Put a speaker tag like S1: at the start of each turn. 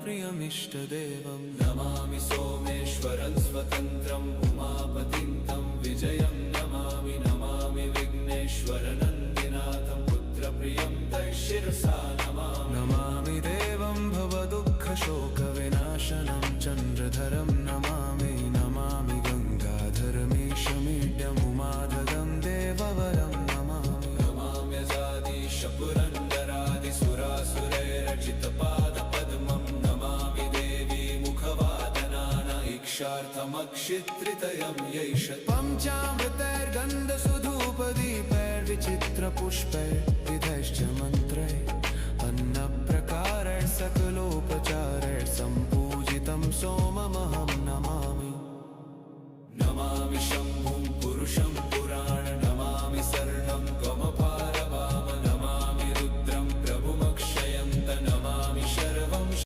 S1: प्रियमिष्टदेवं नमामि सोमेश्वरं स्वतन्त्रम् उमापतिं तं विजयं नमामि नमामि विघ्नेश्वरनन्दिनाथं पुत्रप्रियं तं शिरसा नमामि देवं भवदुःखशोकविनाशनं चन्द्रधरं नमामि नमामि गङ्गाधरमीशमीड्यमुमाधगं देववरं नमामि नमाम्यजादिशपुरन्दरादिसुरासुरैरचितपादपद्मं नमामि देवी मुखवादनानैक्षार्थमक्षित्रितयं यैष पञ्चामृतैर्गन्धसुधूपदीपैर्विचित्रपुष्पैर्विधैश्च मन्त्रैः